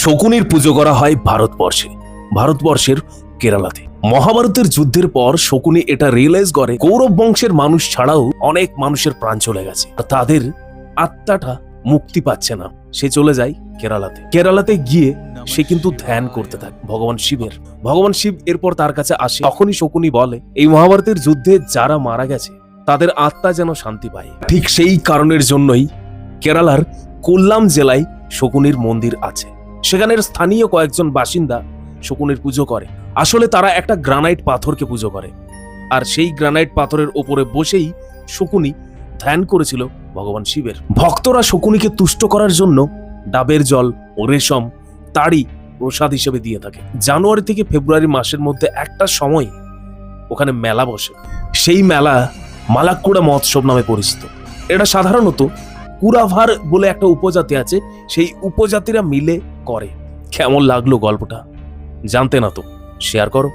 শকুনির পুজো করা হয় ভারতবর্ষের কেরালাতে। মহাভারতের যুদ্ধের পর শকুনি এটা রিয়েলাইজ করে কৌরব বংশের মানুষ ছাড়াও অনেক মানুষের প্রাণ চলে গেছে, তাদের আত্মাটা মুক্তি পাচ্ছে না। সে চলে যায় কেরালাতে গিয়ে সে কিন্তু ধ্যান করতে থাকে ভগবান শিব এরপর তার কাছে আসে। তখনই শকুনি বলে এই মহাভারতের যুদ্ধে যারা মারা গেছে তাদের আত্মা যেন শান্তি পায়। ঠিক সেই কারণের জন্যই কেরালার কোল্লাম জেলায় শকুনির মন্দির আছে। সেখানের স্থানীয় কয়েকজন বাসিন্দা শকুনির পুজো করে। আসলে তারা একটা গ্রানাইট পাথরকে পুজো করে, আর সেই গ্রানাইট পাথরের ওপরে বসেই শকুনি ধ্যান করেছিল ভগবান শিবের। ভক্তরা শকুনিকে তুষ্ট করার জন্য ডাবের জল ও রেশম তাড়ি প্রসাদ হিসেবে দিয়ে থাকে। জানুয়ারি থেকে ফেব্রুয়ারি মাসের মধ্যে একটা সময় ওখানে মেলা বসে। সেই মেলা মালাক্কুড়া মহোৎসব নামে পরিচিত। এটা সাধারণত কুরাভার বলে একটা উপজাতি আছে, সেই উপজাতিরা মিলে করে। কেমন লাগলো গল্পটা? জানতে না তো শেয়ার করো।